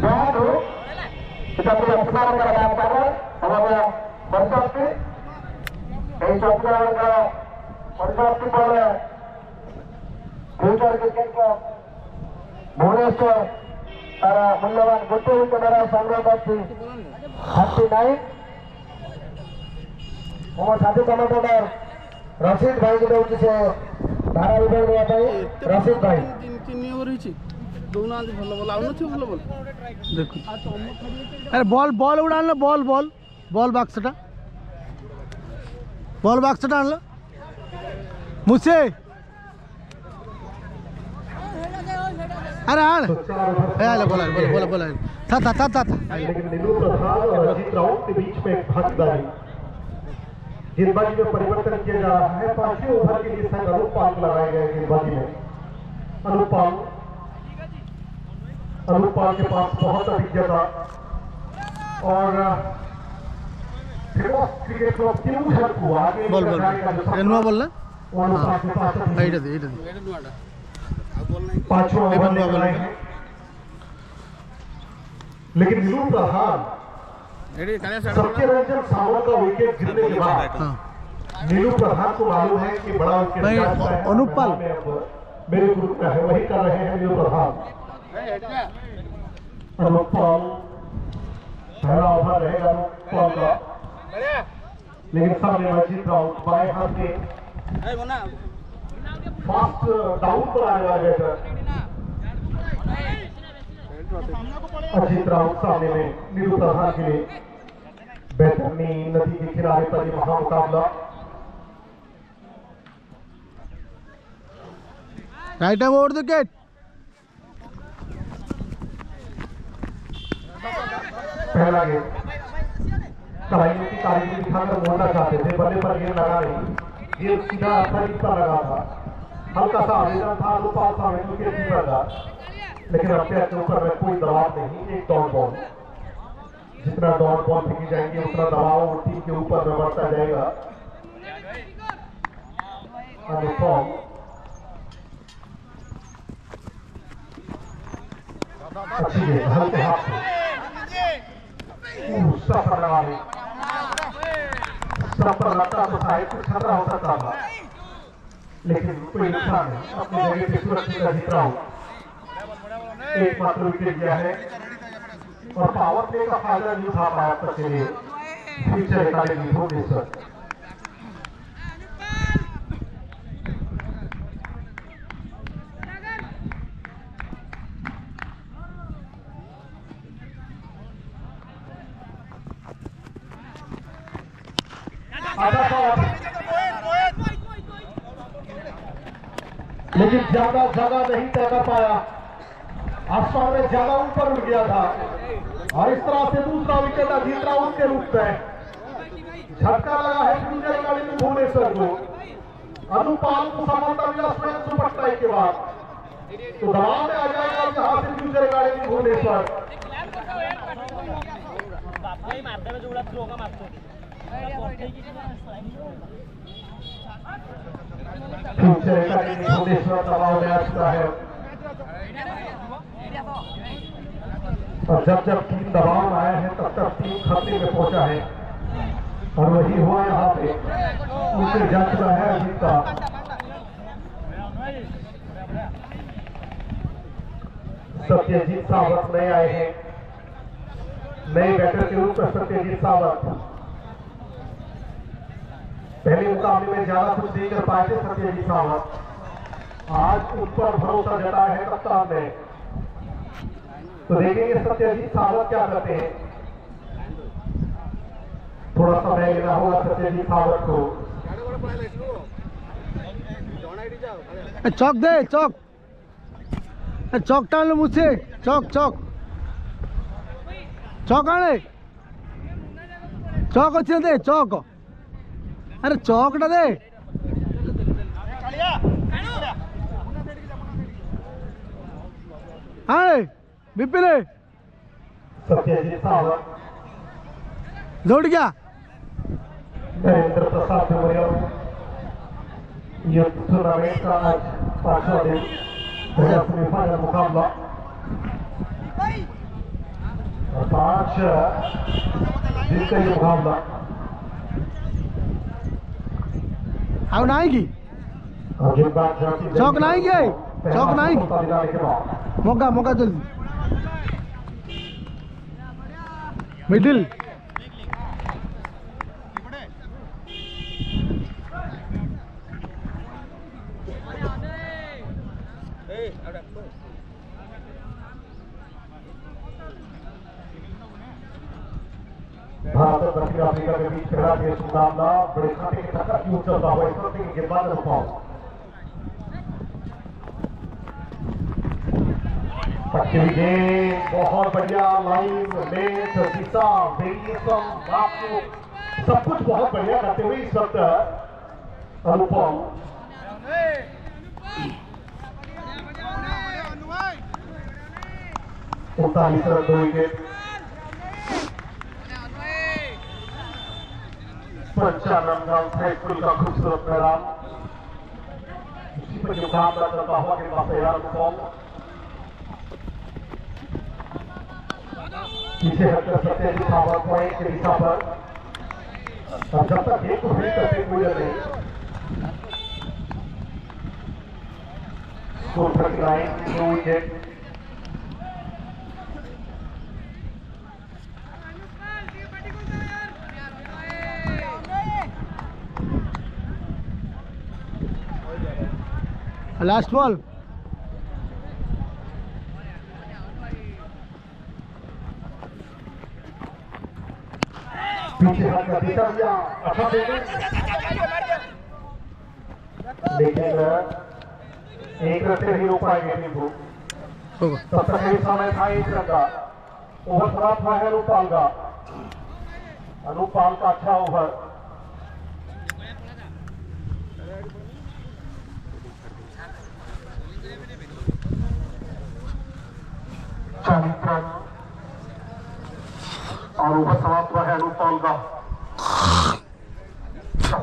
Baru kita punya besar keadaan namanya konsumsi. Konsumsi konsumsi boleh future cricket club Bhubaneswar para मूल्यवान गोटे wicket संग्रह करती 39 मोर साथी commentator Rashid भाई को दउची से धारा विभाग देवा पई रशीद भाई 3 ओवर हिची दोना भलो बोल आउन थि भलो बोल देखो अरे बॉल बॉल उड़ान लो बॉल बॉल बॉल बॉक्सटा आन लो मुझसे अरे आन ए बोला बोला बोला था लेकिन नीलू प्रसाद और अजीत राउत के बीच में एक भागीदारी गेंदबाजी में परिवर्तन किया जा रहा है। 5वें ओवर के लिए शायद अनुपाल लगाए गए गेंदबाजी में। अनुपाल के पास बहुत अधिक जगह और क्रिकेट क्लब क्यों को आगे बोल रेनुआ बोल पांचवा ओवर लगाए हैं। लेकिन नीलू प्रधान सत्यरंजन सावंत का विकेट गिरने के बाद नीलू प्रधान को मालूम है कि बड़ा विकेट अनुपाल मेरे ग्रुप का है वही कर रहे हैं नीलू प्रधान। अनुपाल पहला ओवर रहेगा अनुपाल का, लेकिन सामने अजीत राउत बाएं हाथ में फास्ट डाउन पर आने वाला बैटर अजीत राउत सामने में नीलू प्रधान के लिए बेहतरनी नदी के किनारे पर यह महामुकाबला। Right hand over the wicket पहला गेंद कलाइयों की कारीगरी दिखाकर मोड़ना चाहते थे, बल्ले पर गेंद लगा नहीं, गेंद सीधा शरीर पर लगा था। हल्का सा आवेदन था अनुपाल सामने विकेट कीपर का, लेकिन अंपायर के ऊपर में कोई दबाव नहीं। एक डॉट बॉल, जितना डॉट बॉल फेंकी जाएंगे उतना दबाव टीम के ऊपर में बढ़ता जाएगा। अनुपम अच्छी गेंद हल्के हाथ से सफर लगा ली, सफर लगता तो शायद कुछ खतरा हो सकता था, लेकिन कोई नुकसान नहीं। अपनी जगह पे सुरक्षित अजीत राउत एक मात्र विकेट गया है और पावर प्ले का फायदा नहीं उठा पाया तक के लिए फ्यूचर एकेडमी भुवनेश्वर। लेकिन ज्यादा जगह नहीं तय कर पाया, आसमान में ज्यादा ऊपर उड़ गया था और इस तरह से दूसरा विकेट अजीत राउत के रूप में झटका लगा है फ्यूचर एकेडमी भुवनेश्वर को। अनुपाल को समानता मिला स्वयं सुपर स्ट्राइक के बाद, तो दबाव में आ जाएगा यहाँ से future academy Bhubaneswar. Future academy Bhubaneswar दबाव में आ चुका है और जब जब टीम दबाव में आया है तब तक टीम खतरे में पहुंचा है और वही हुआ यहाँ पे। उसे जा चुका है अजीत का सत्यजीत सावंत नए आए हैं, नए बैटर के रूप में सत्यजीत सावंत। पहले मुकाबले में ज्यादा कुछ नहीं कर पाए थे सत्यजीत सावंत, आज उन पर भरोसा जताया है कप्तान ने। तो देखेंगे सत्यजीत सावंत क्या करते हैं। थोड़ा समय लेना होगा सत्यजीत सावंत को। चौक दे चौक, चौक टाल लो मुझसे, चौक चौक चौक आने चौक अच्छे दे चौक, अरे चौक ना दे आने विपिन सत्यजीत सावंत दौड़ गया। नरेंद्र प्रसाद मेमोरियल युद्ध टूर्नामेंट का आज 5वां दिन सेमीफाइनल मुकाबला। 5 जिनका ये मुकाबला अब ना आएगी चौक ना आएंगे चौक ना आएगी मौका मौका जल्दी मिडिल भारत और दक्षिण अफ्रीका के बीच खेला गया मुकाबला बड़े खाते की टक्कर की चलता हुआ इस वक्त की गेंदबाज अनुपम पश्चिमी गेंद बहुत बढ़िया लाइन लेंथ दिशा वेरिएशन बापू सब कुछ बहुत बढ़िया करते हुए इस वक्त अनुपम 39 रन 2 विकेट 55 रन हाईस्कूल का खूबसूरत मैदान उसी पर जो मुकाबला चलता हुआ के पास तैयार अनुपम पीछे हटकर सत्यजीत सावंत पॉइंट की दिशा पर अब जब तक एक को हिट करते कोई नहीं स्कोर 39 2 विकेट लास्ट बॉल पीछे हटकर दिशा दिया अच्छा लेकिन एक रन से नहीं हो पाएंगे नींबू तब तक यही समय था 1 रन का ओवर समाप्त हुआ है अनुपाल का अच्छा ओवर और ओवर समाप्त हुआ है अनुपाल का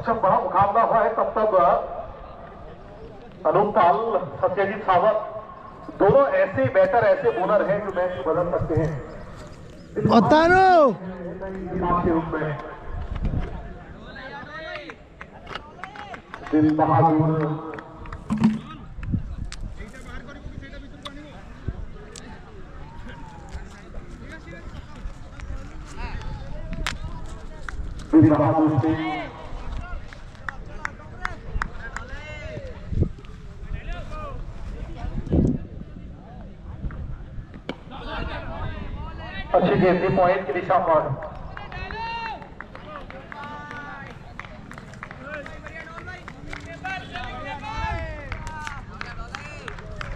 जब बड़ा मुकाबला हुआ है तब तक अनुपाल सत्यजीत सावंत दोनों ऐसे बैटर ऐसे बॉलर हैं जो मैच को बदल सकते हैं के रूप में दिल बहादुर सिंह अच्छी गेंद थी पॉइंट की दिशा पर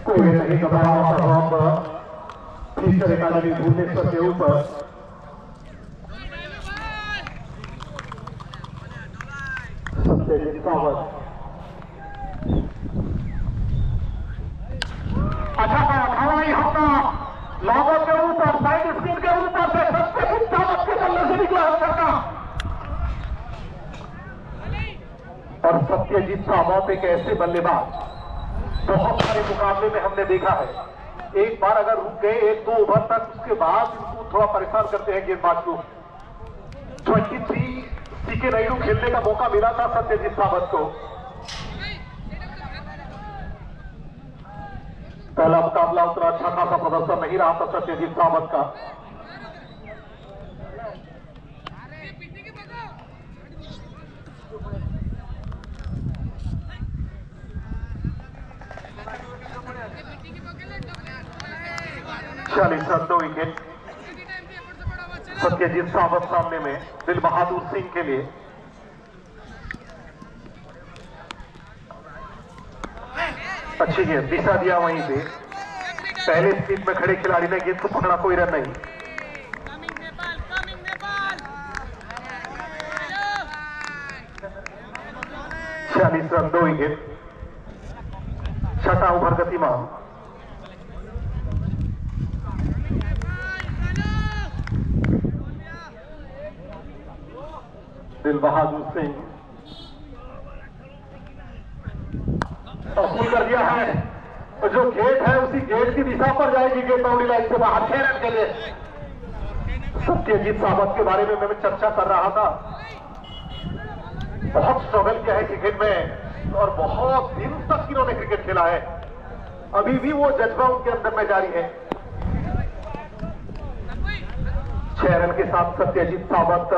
कोई नहीं घबराया टीचर एकेडमी भुवनेश्वर के ऊपर सत्यजीत सावंत अच्छा था हवाई हमला लॉगो के ऊपर साइड स्क्रीन के ऊपर से सत्यजीत सावंत के बल्ले से निकला है और सत्यजीत सावंत एक ऐसे बल्लेबाज बहुत सारे मुकाबले में हमने देखा है एक बार अगर रुक गए 1-2 ओवर तक उसके बाद उनको थोड़ा परेशान करते हैं गेंदबाज को 23 सीके नायडू खेलने का मौका मिला था सत्यजीत सावंत को पहला मुकाबला उतना अच्छा खासा प्रदर्शन नहीं रहा था सत्यजीत सावंत का चालीस रन 2 विकेट सत्यजीत सावंत सामने में दिल बहादुर सिंह के लिए अच्छी गेंद दिशा दिया वहीं पे पहले स्पीड में खड़े खिलाड़ी ने गेंद को पकड़ा कोई रन नहीं 46 रन 2 विकेट छठा ओवर गतिमान दिल बहादुर सिंह फुल कर दिया है तो जो गेट है उसी गेट की दिशा पर जाएगी गेट बाउंड्री लाइन से बाहर 6 रन के लिए सत्यजीत सावंत के बारे में मैं चर्चा कर रहा था। बहुत स्ट्रगल किया है क्रिकेट में और बहुत दिन तक इन्होंने क्रिकेट खेला है। अभी भी वो जज्बा उनके अंदर में जारी है। 6 रन के साथ सत्यजीत सावंत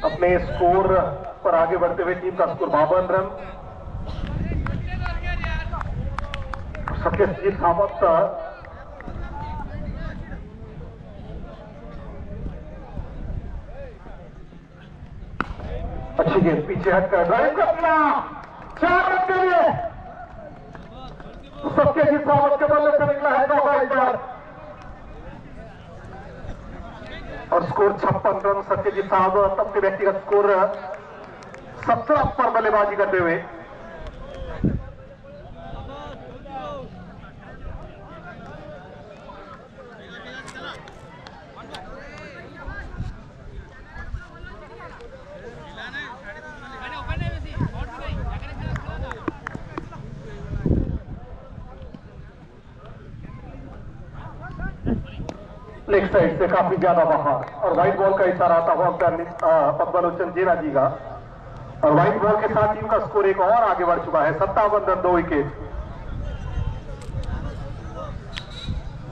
अपने स्कोर पर आगे बढ़ते हुए टीम का स्कोर 52 रन। सत्यजीत सावंत अच्छी गेंद पीछे हटकर ड्राइव कर दिया 4 रन के लिए। सत्यजीत सावंत के बल्ले से निकला है चौका इस बार और स्कोर 56 रन। सत्यजीत सावंत अपने व्यक्तिगत स्कोर 17 पर बल्लेबाजी करते हुए लेग साइड से काफी ज्यादा बाहर और व्हाइट बॉल का इशारा आता हुआ पद्मलोचन जीना जी का। और व्हाइट बॉल के साथ टीम का स्कोर एक और आगे बढ़ चुका है 57 run 2 wicket.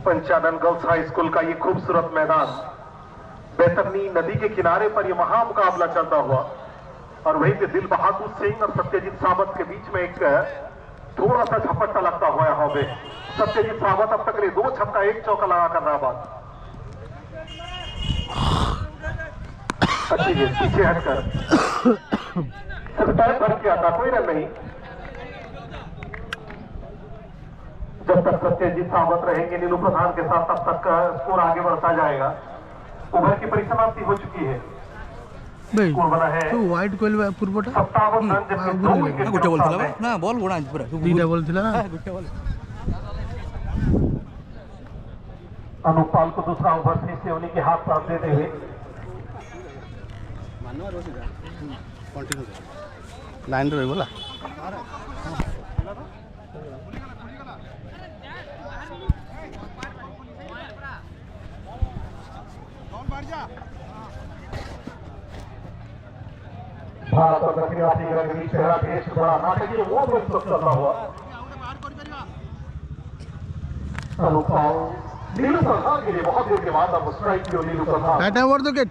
Panchanan girls high school का ये खूबसूरत मैदान, बैतरनी नदी के किनारे पर यह महामुकाबला चलता हुआ और वहीं पे दिल बहादुर सिंह और सत्यजीत सावंत के बीच में एक थोड़ा सा झपट्टा लगता हुआ यहाँ पे। सत्यजीत सावंत अब तक 2 छक्का 1 चौका लगा कर रहा बात। अच्छी गेंद पीछे हटकर सिर्फ भर किया था, कोई रन नहीं। जब तक सत्यजीत सावंत रहेंगे नीलू प्रधान के साथ तब तक स्कोर आगे बढ़ता जाएगा। ओवर की परिसमाप्ति हो चुकी है। स्कोर बना है तो व्हाइट कोइल पूर्वटा 57 रन जबकि 2 विकेट गोटे बॉल थिला ना बॉल गुणा पूरा दीटा बॉल थिला ना गोटे बॉल। अनुपाल को दूसरा ओवर फिर से उन्हीं के हाथ पर देते हुए लाइन रही बोला भारत और दक्षिण अफ्रीका के बीच पहला टेस्ट बड़ा नाटकीय वो तो चलता हुआ। अनुपाल नीलू प्रधान के लिए बहुत देर के बाद अब स्ट्राइक किया नीलू प्रधान। बैट ओवर तो गेट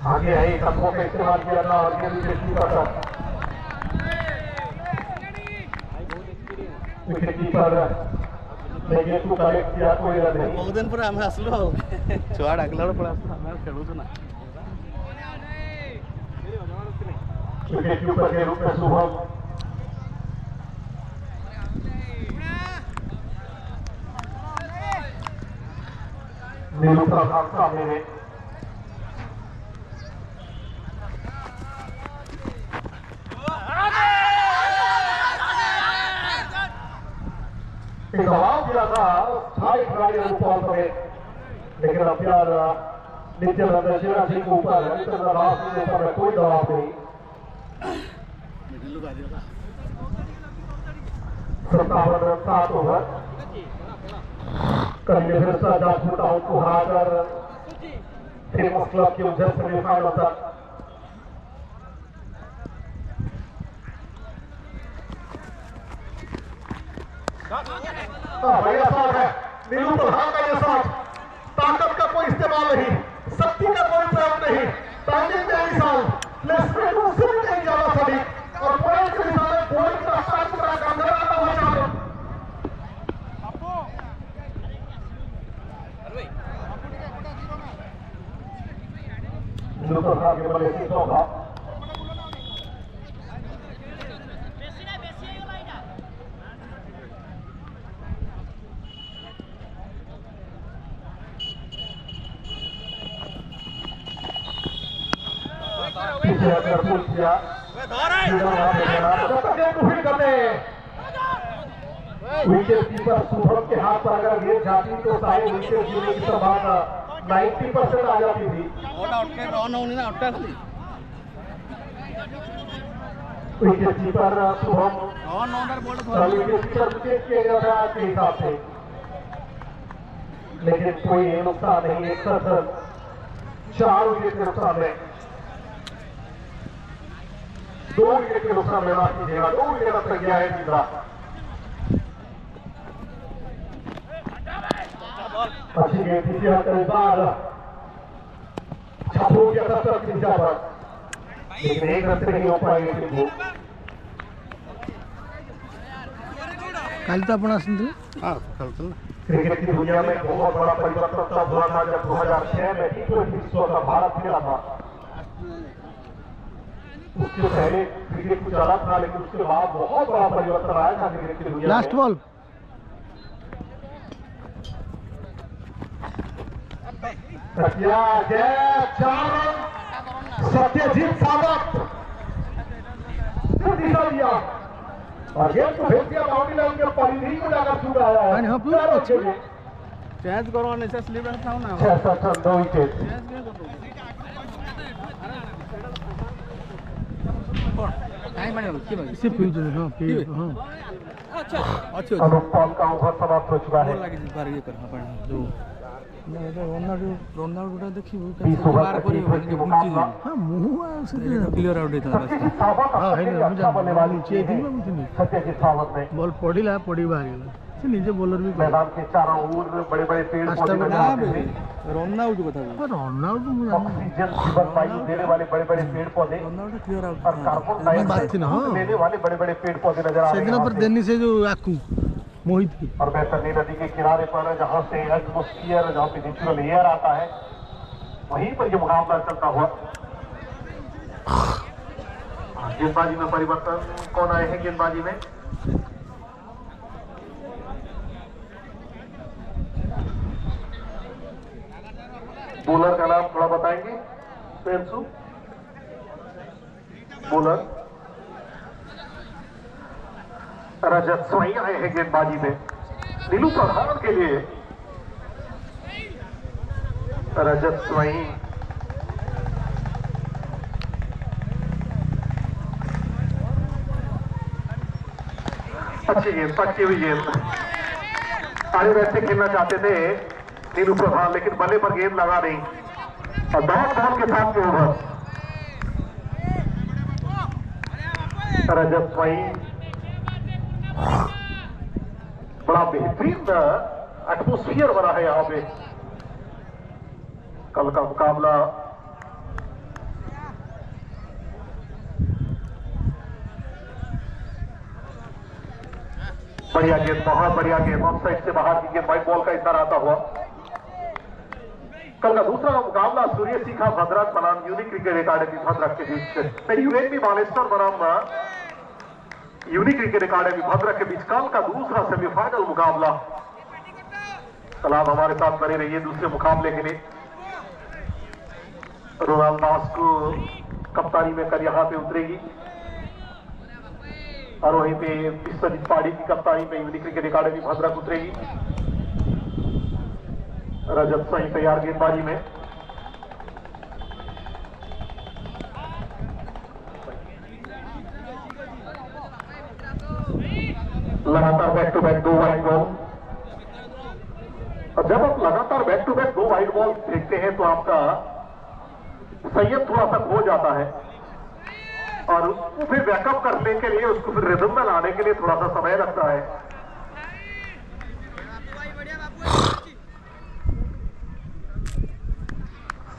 आगे है एक कदमों का इस्तेमाल किया था और ये विकेट कीपर ने गेंद को कलेक्ट किया, कोई रन नहीं। बहुत दिन पर आम आसलु छुआ डाकला पड़ा आम खेलु ना विकेट कीपर के रूप में शुभम नीलू प्रधान सामने में दबाव दिया था 6 खिलाड़ी अनुपाल समेत, लेकिन अब यार नित्यानंद जीना सिंह के ऊपर कोई दबाव नहीं। 57 रन 7 ओवर करेंगे फिर सजा फुटाओं को हराकर फेमस क्लब के उज्जवल सेमीफाइनल तक। बढ़िया शॉट है नीलू प्रधान का। ये शॉट ताकत का कोई इस्तेमाल नहीं, शक्ति का कोई प्रयोग नहीं, टाइमिंग का इंसान प्लेसमेंट उससे भी नहीं ज्यादा सटीक और पॉइंट के निशाने पॉइंट का साथ पूरा गंगा आता हुआ शॉट। नीलू प्रधान के बल्ले से चौका। विकेट कीपर शुभम के हाथ पर अगर गेंद जाती तो शायद विकेट गिरने की संभावना 90% आ जाती थी। विकेट कीपर शुभम और 9 over bowled wicket keeper check किया गया था आज के हिसाब से, लेकिन कोई नुकसान नहीं। 61 रन 4 विकेट के नुकसान में, 2 विकेट के नुकसान में माफ कीजिएगा, 2 विकेट अब तक गया है तीसरा। अच्छी गेंद थी इस बार छात्रों की तरफ दिशा पर, लेकिन एक रन से नहीं हो पाएंगे टीम को। काली तो अपन आसते क्रिकेट की दुनिया में बहुत बड़ा परिवर्तन तब हुआ था जब 2006 में T20 विश्व कप भारत खेला था। उसके पहले क्रिकेट कुछ अलग था, लेकिन उसके बाद बहुत बड़ा परिवर्तन आया था क्रिकेट की दुनिया में। लास्ट बॉल सत्यजीत सावंत दिशा दिया और गेंद को भेज दिया बाउंड्री लाइन के परिधि को जाकर छू रहा है। हाँ, पूरा चेंज करो ऐसा स्लिप रखा हूं ना 66 रन 2 विकेट। से फ्यूचर हां हां अच्छा अच्छा अनुपम का ओवर समाप्त हो चुका है। रोनाल्डो देखिए 20 ओवर का T20 मुकाबला। हां मुंह से क्लियर आउट देता सत्यजीत सावंत हाँ, है ना, अच्छा बल्ले वाली मुझे थी ना, मुझे नहीं। सत्यजीत सावंत ने बॉल पड़ी बाहर गेला से नीचे बॉलर भी मैदान के चारों ओर बड़े बड़े पेड़ पौधे नजर आते थे। रोनाल्डो बता दो रोनाल्डो मुझे ऑक्सीजन जीवन वायु देने वाले बड़े बड़े पेड़ पौधे रोनाल्डो क्लियर आउट और कार्बन डाइऑक्साइड देने वाले बड़े बड़े पेड़ पौधे नजर आ रहे सेदिन पर हैं। देनी से जो आकू मोहित की और बैतरनी नदी के किनारे पर जहाँ से एटमॉस्फेयर, जहाँ पे नेचुरल एयर आता है, वहीं पर ये मुकाबला चलता हुआ। गेंदबाजी में परिवर्तन कौन आए हैं गेंदबाजी में? बॉलर का नाम थोड़ा बताएंगे पेंसु? बॉलर रजत स्वाई आए हैं गेंदबाजी में। नीलू प्रधान के लिए रजत स्वाई। अच्छी गेंद, पक्की हुई गेंद। आगे वैसे खेलना चाहते थे नीलू प्रधान, लेकिन बल्ले पर गेंद लगा नहीं और डॉट बॉल के साथ के ओवर। रजत स्वाई बड़ा बेहतरीन एटमोस्फियर बना है यहाँ पे। कल का मुकाबला बढ़िया गेंद, बहुत बढ़िया गेंद, ऑफ साइड से बाहर की गेंद, व्हाइट बॉल का इशारा आता हुआ। कल का दूसरा मुकाबला सूर्य शिखा भद्रक बनाम यूनिक क्रिकेट अकादमी भद्रक के बीच यूएनबी बालेश्वर बनाम यूनिक क्रिकेट अकादमी भद्रक के बीच कल का दूसरा सेमीफाइनल मुकाबला। कल आप हमारे साथ बने रहिए दूसरे मुकाबले के लिए। रोनाल्ड दास को कप्तानी में कर यहाँ पे उतरेगी और वहीं पे विश्वजीत पाड़ी की कप्तानी में यूनिक क्रिकेट अकादमी भद्रक उतरेगी। रजत स्वाई तैयार गेंदबाजी में। लगातार back to back 2 wide ball, और जब आप लगातार back to back 2 wide ball फेंकते हैं तो आपका संयम थोड़ा सा खो जाता है और उसको फिर बैकअप करने के लिए, उसको फिर रिदम में लाने के लिए थोड़ा सा समय लगता है।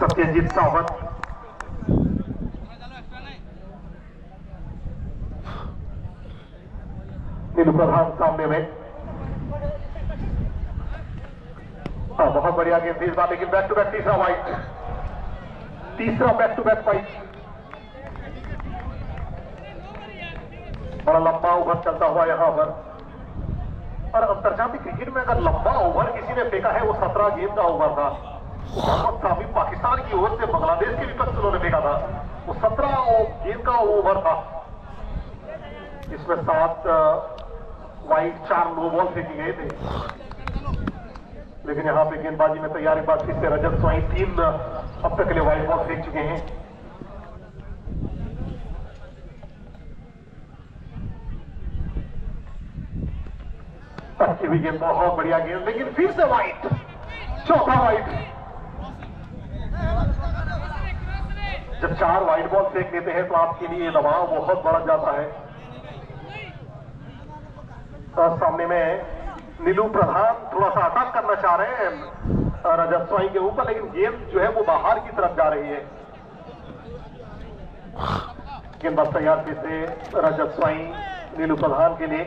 सत्यजीत सावंत नीलू प्रधान सामने में। हाँ, बहुत बढ़िया गेंद थी इस बार, लेकिन बैक टू बैक तीसरा वाइड, तीसरा बैक टू बैक वाइड। बड़ा लंबा ओवर चलता हुआ यहाँ पर। और अंतर्जातीय क्रिकेट में अगर लंबा ओवर किसी ने फेंका है वो 17 गेंद का ओवर था। मोहम्मद सामी पाकिस्तान की ओर से बांग्लादेश के विपक्ष उन्होंने फेंका था, वो 17 गेंद का ओवर था। इसमें 7 वाइड 4 नो बॉल फेंकी गए थे, लेकिन यहाँ पे गेंदबाजी में तैयार एक बार फिर से रजत स्वाई 3 अब तक के लिए वाइड बॉल फेंक चुके हैं। अच्छी भी गेंद, बहुत बढ़िया गेंद, लेकिन फिर से वाइट, चौथा वाइट। जब 4 वाइट बॉल फेंक लेते हैं तो आपके लिए दबाव बहुत बढ़ जाता है। तो सामने में नीलू प्रधान थोड़ा सा अटैक करना चाह रहे हैं रजत स्वाई के ऊपर, लेकिन गेंद जो है वो बाहर की तरफ जा रही है। गेंदबाज तैयार फिर से रजत स्वाई नीलू प्रधान के लिए।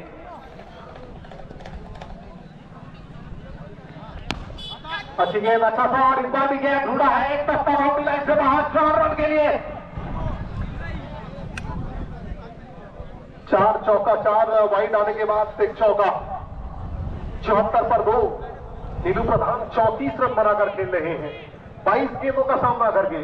अच्छी गेंद, अच्छा सा, और इस बार भी गेंद ढूंढा है, एक तख्ता बाउंड्री लाइन से बाहर, 4 रन के लिए। 4 चौका, 4 वाइड आने के बाद एक चौका, 74 पर 2। नीलू प्रधान 34 रन बनाकर खेल रहे हैं 22 गेंदों का सामना करके।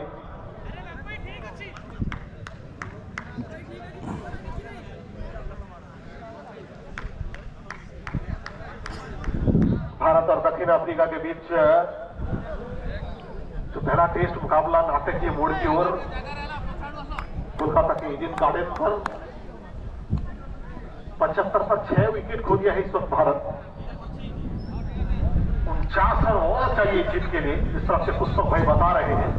भारत और दक्षिण अफ्रीका के बीच जो पहला टेस्ट मुकाबला नाटकीय मोड़ की ओर कोलकाता के ईडन गार्डन पर 75 पर 6 विकेट खो दिया है इस वक्त भारत। 49 रन और चाहिए जीत के लिए, इस तरफ से पुष्पक भाई बता रहे हैं।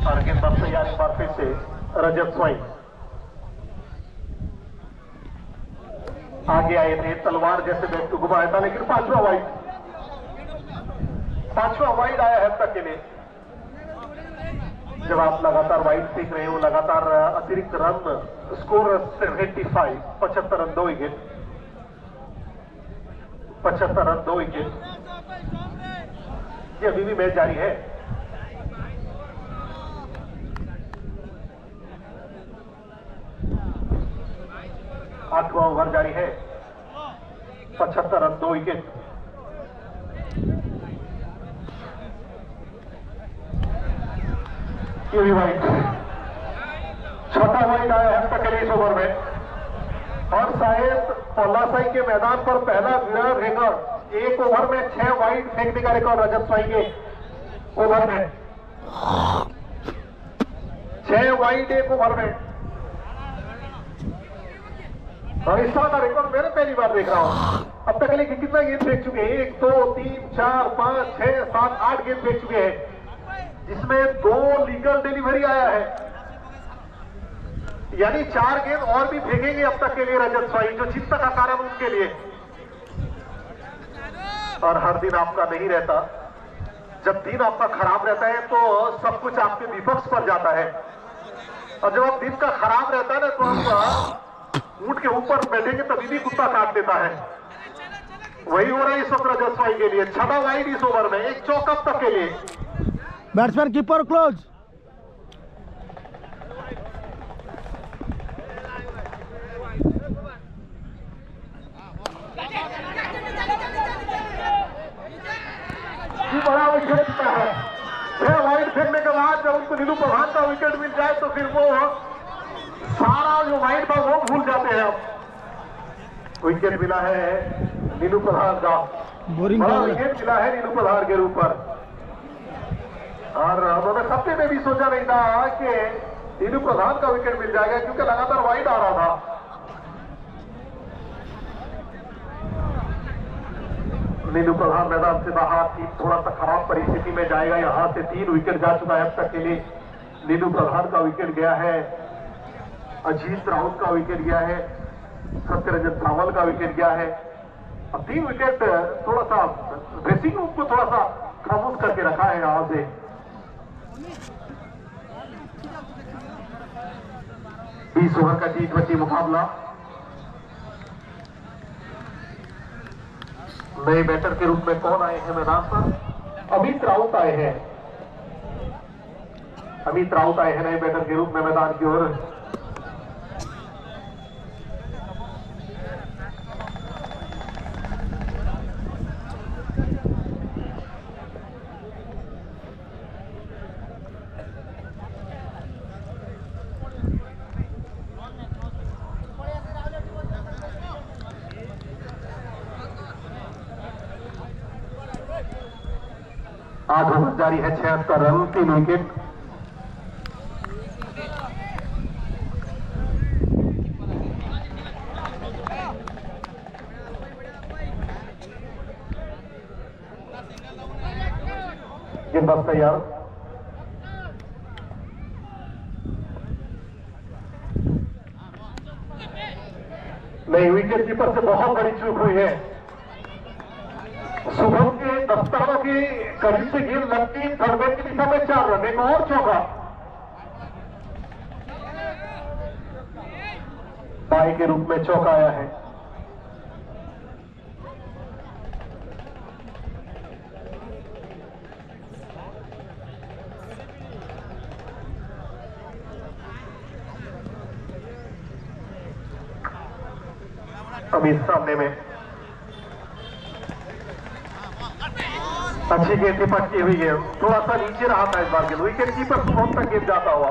और गेंदबाज तैयार एक बार फिर से रजत स्वाई आगे आए थे, तलवार जैसे बैट को घुमाया था, लेकिन 5वां वाइड आया है अब तक के लिए। जब आप लगातार वाइड सीख रहे हो, लगातार अतिरिक्त run, score 75, 75 run 2 wicket, 75 run 2 wicket. ये अभी भी मैच जारी है। आठवां ओवर जारी है, 75 रन 2 विकेट। ये भी वाइड, 6वां वाइड आया है तक इस ओवर में। और शायद पल्लासाई के मैदान पर पहला विराट रिकॉर्ड, एक ओवर में 6 वाइड फेंकने का रिकॉर्ड रजत स्वाई के ओवर में। 6 वाइड एक ओवर में, और इस तरह का रिकॉर्ड मैंने पहली बार देख रहा हूं। अब तक के लिए कितना गेंद फेंक चुके हैं? 1 2 3 4 5 6 7 8 गेंद फेंक चुके हैं, जिसमें 2 लीगल डिलीवरी आया है, यानी 4 गेंद और भी फेंकेंगे अब तक के लिए रजत स्वाई, जो चिंता का कारण उनके लिए। और हर दिन आपका नहीं रहता, जब दिन आपका खराब रहता है तो सब कुछ आपके विपक्ष पर जाता है, और जब आप दिन का खराब रहता है ना तो आप ऊंट के ऊपर बैठेंगे तभी भी कुत्ता काट देता है। वही हो रहा है इस वक्त रजत स्वाई के लिए। 6वां वाइड इस ओवर में, एक चौका अब तक के लिए। Batsman keeper close. बड़ा विकेट जीता है। 6 वाइड फेंकने के बाद जब उनको नीलू प्रधान का विकेट मिल जाए तो फिर वो सारा जो वाइड था वो भूल जाते हैं। अब विकेट मिला है नीलू प्रधान का, बड़ा विकेट मिला है नीलू प्रधान के ऊपर। और उन्होंने सपने में भी सोचा नहीं था कि नीलू प्रधान का विकेट मिल जाएगा, क्योंकि लगातार वाइड आ रहा था। नीलू प्रधान मैदान से बाहर, टीम थोड़ा सा खराब परिस्थिति में जाएगा। यहां से 3 विकेट जा चुका है अब तक के लिए। नीलू प्रधान का विकेट गया है, अजीत राउत का विकेट गया है, सत्यरंजन सावल का विकेट गया है। अब 3 विकेट थोड़ा सा ड्रेसिंग रूम को थोड़ा सा खामोश करके रखा है यहां से। बीस ओवर का T20 मुकाबला। नए बैटर के रूप में कौन आए हैं मैदान पर? अमित राउत आए हैं। अमित राउत आए हैं नए बैटर के रूप में मैदान की ओर। आठ ओवर जारी है, 76 रन 3 विकेट। गेंदबाज तैयार। नहीं, विकेट कीपर से बहुत बड़ी चूक हुई है। शुभम के दस्तानों की करीब से गेंद लगती थर्ड मैन की दिशा में 4 रन, एक और चौका बाई के रूप में चौका आया है। अभी सामने में अच्छी गेंद पटकी हुई है, थोड़ा सा नीचे रहा था इस बार गेंद, विकेट कीपर शुभम तक गेंद जाता हुआ।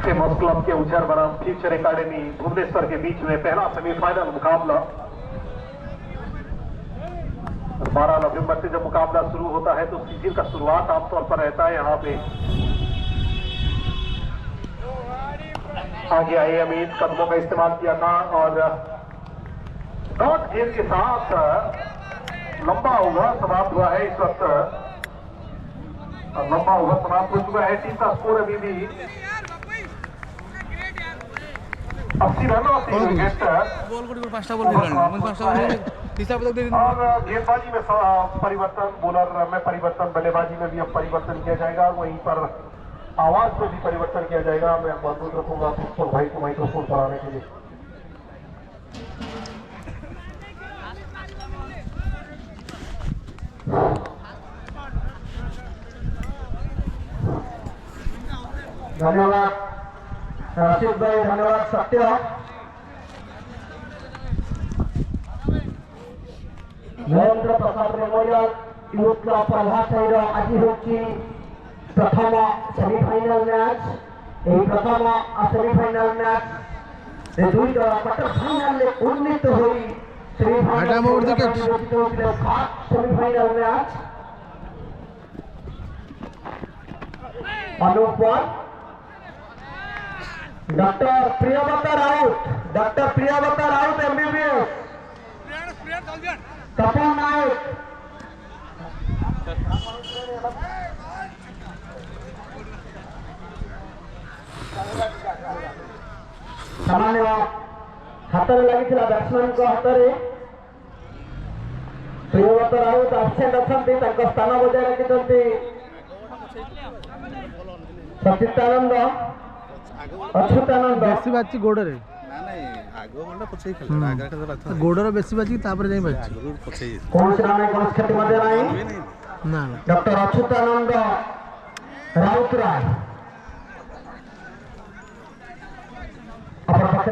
फेमस क्लब के उजर बनाम फ्यूचर एकेडमी भुवनेश्वर के बीच में पहला सेमीफाइनल मुकाबला। 12 नवंबर से जब मुकाबला शुरू होता है तो सीजन का शुरुआत आमतौर पर रहता है यहाँ पे। आगे आए अमित, कदमों का इस्तेमाल किया था और डॉट गेंद के साथ लंबा ओवर समाप्त हुआ है। इस वक्त लंबा ओवर समाप्त हो चुका है। टीम का स्कोर अभी भी 80 रन और 3 विकेट। और गेंदबाजी में परिवर्तन, बॉलर में परिवर्तन, बल्लेबाजी में भी अब परिवर्तन किया जाएगा। वहीं पर आवाज में भी परिवर्तन किया जाएगा। मैं अनुरोध रखूंगा पुष्पल भाई को माइक्रोफोन पर आने के लिए। धन्यवाद राशिद भाई, धन्यवाद सत्य। Narendra Prasad memorial youth club प्रभात आज होची प्रथम सेमीफाइनल मैच। प्रथम सेमीफाइनल मैच दुई दल क्वार्टर फाइनल उन्नीत हुई semifinal match. Anup doctor Priyabrata Raut, doctor Priyabrata Raut MBBS, Tapan Nayak, सामान्य हाथ में लगी बैट्समैन को हाथ में प्रियव्रता राउत आबसेंट अच्छा स्थान बजाय रखिंट सचितानंद अच्युतानंद बेसी बाजी गोड़े गोड़र बेसी बाजी कौन से नाम कौन क्षति मध्य ना डॉक्टर अच्युतानंद राउतराय अपना पक्ष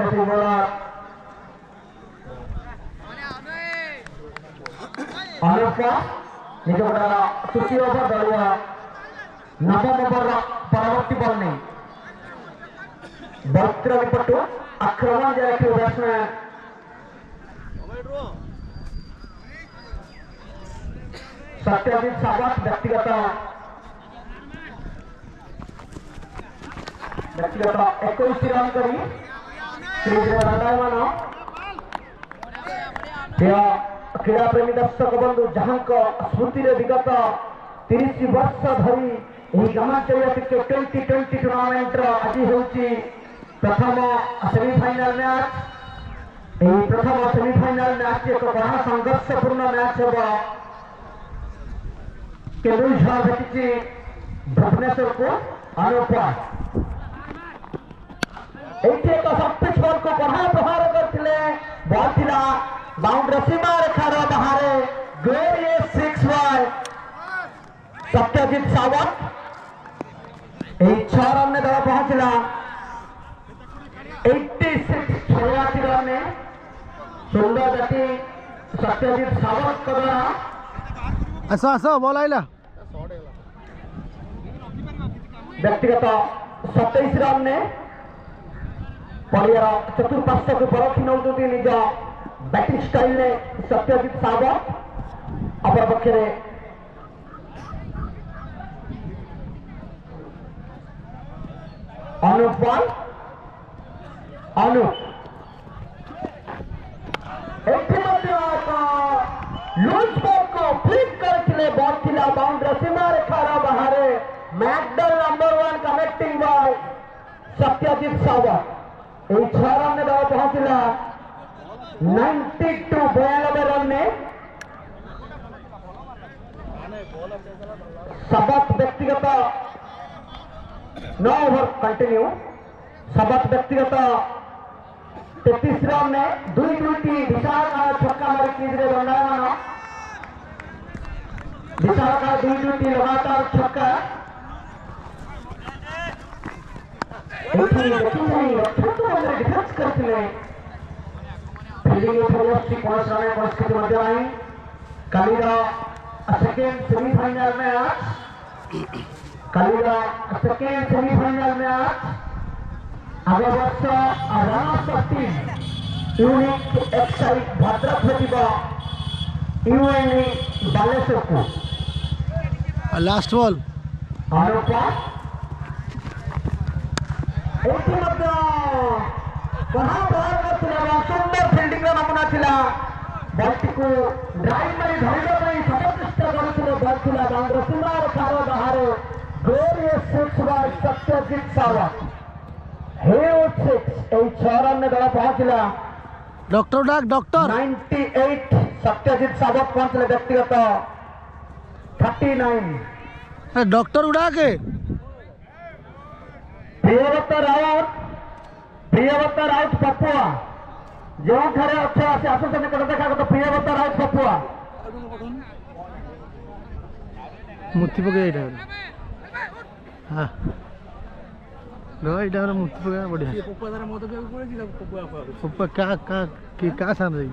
अनुप निज तृतीय ओवर दलिया नवम ओवर परवर्ती बल नहीं बलचित्र विपट्टू आक्रमण जारी बैट्समैन सत्यजीत सावंत व्यक्तिगत 21 रन करी क्रीड़ा प्रेमी दर्शक बंधु जहां स्मृति विगत 30 वर्ष धरी ग्रामांचल क्रिकेट 2020 टूर्नामेंट आज होची प्रथम सेमीफाइनल मैच। प्रथम सेमीफाइनल मैच एक बड़ा संघर्षपूर्ण मैच होगा। केन्दुझर भेटी भुवनेश्वर को अनुपा एक सप्त बल को बढ़ा प्रहार करते बल थिला बाउंड्री सीमा रेखार बाहर glorious 6 by Satyajit Sawant 6 run में दल पहुंचला 86 रन में सुंदर गति सत्यजीत सावंत का द्वारा ऐसा ऐसा बॉल आइला व्यक्तिगत 27 रन में पड़ियार चतुर्पार्श्व को परखी नौ निज बैटिंग स्टाइल ने सत्यजीत सावंत अपर पक्षे अनुप सीमा रेखार बाहर मैकडल नंबर 1 कनेक्टिंग बाय सत्यजित सावत यही 6 रन दल पहुंचला 92 92 रन में सबक व्यक्तिगत 9 ओवर कंटिन्यू सबक व्यक्तिगत 33 रन में 2-2 विशाल छक्का मारी क्रीज रे दंडायमान विशाल 2-2 लगातार छक्का डिफेंस करते फील्डिंग परिस्थिति मध्य आई कल सेकेंड सेमीफाइनल में सेकेंड सेमीफाइनल में आगे वर्ष runners team unique excite Bhadrak भेजिबा यूएनई बालेश्वर को लास्ट बॉल सुंदर फिल्डिंग नमूना थिला बॉल को ड्राइव मारी धरबा सब चेष्टा करुले बॉल थिला बाउंड्री सीमा रेखार बाहर ग्लोरियस 6 बाय सत्यजित सावत ह्यूज 6 ए 6 रन में दल पहुंचला डॉक्टर डाक डॉक्टर 98 सत्यजित सावत पहुंचले व्यक्तिगत 39 डॉक्टर उड़ा के प्रियव्रत राउत पपुआ जो घरे अच्छा से आसुसन निकट देखा तो प्रियव्रत राउत पपुआ मुत्ती पके एटा हां रो एटा मुत्ती पके बढ़िया ये पपुआ तारा मत के पड़े कि पपुआ का सान रही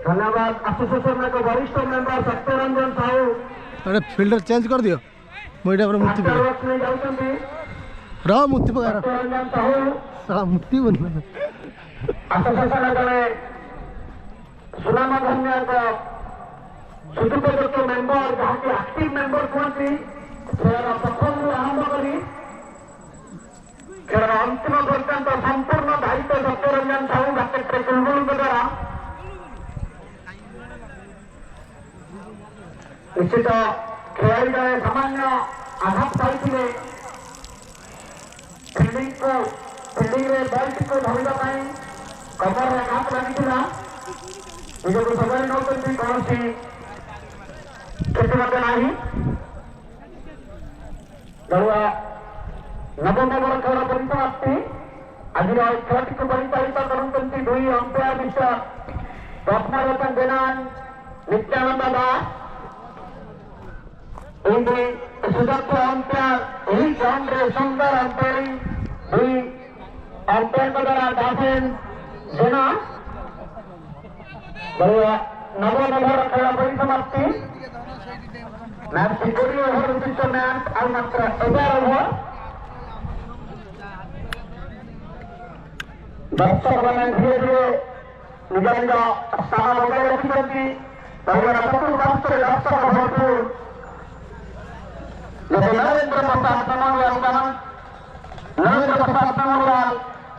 धन्यवाद एसोसिएशन के वरिष्ठ मेंबर सत्यरंजन साहू अरे फील्डर चेंज कर दियो मोइटा पर मुत्ती पके रहा मुत्ती पका सत्यरंजन साहू साला मुत्ती बन एसोसिएशन के सुनामा धन्य का सुदुपयोग्य मेंबर जहाँ के एक्टिव मेंबर कहती प्रथम आरंभ करी अंतिम पर्यंत संपूर्ण दायित्व सत्यरंजन साहू डॉक्टर कुलबुल द्वारा निश्चित खेलाड़ी जड़े सामान्य आघात पाई फिल्डिंग रे बॉल को धरवा कमर में आघात लगी निजक सजाई नौकरी कौन सी क्षति नहीं गड़ुआ नवम ओवर खेल परिसमाप्ति आज खेल को परिचालित करुँच दुई अंपायर मिस्टर पद्मावतन बेनान नित्यानंद दास सुदक्ष अंपायर यही ग्राउंड रे सुंदर अंपायरिंग दुई अंपायर द्वारा दासेन जेना नवम ओवर खेल परिसमाप्ति मैच 20 ओवर विशिष्ट मैच आज मात्र 11 ओवर दर्शक मैंने धीरे धीरे निज निज स्थान बजाय रखिंट चतुर्थ दर्शक भरपूर नरेंद्र प्रसाद तमंगलाल नरेंद्र प्रसाद तमंगलाल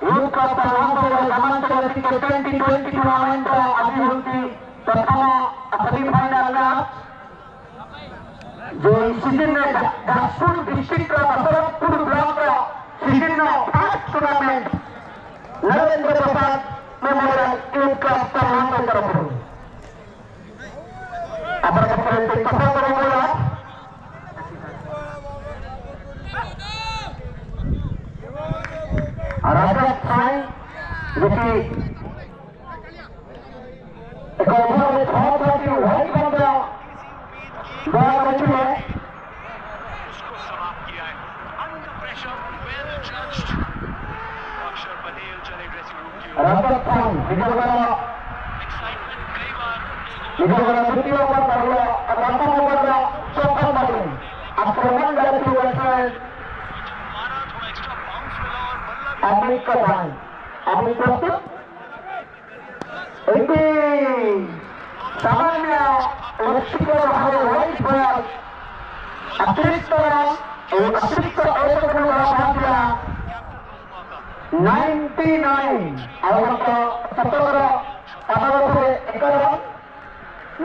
यूथ ऑफ ग्रामांचल 2020 टूर्नामेंट आज होती प्रथम सेमीफाइनल जो सीजन में Jajpur district Basaratpur block season first tournament Narendra Prasad memorial youth club Tamangalal तरफ राजत साई जो कि एक ओवर में 6 बॉल वाइड बन गया बड़ा बच्ची है उसको समाप्त किया है अंडर प्रेशर वेल जज्ड अक्षर पटेल चले ड्रेसिंग रूम की ओर राजत साई एक्साइटमेंट कई बार द्वितीय ओवर का हुआ प्रथम ओवर का चौथा बॉलिंग आक्रमण जारी हुआ है मारा थोड़ा एक्स्ट्रा बाउंस मिला और बल्ला आदमी का भाई आदमी प्रस्तुत सामान्य व्यक्ति को वाइट बॉल अतिरिक्त अतिरिक्त एक को भाग दिया 99 और 17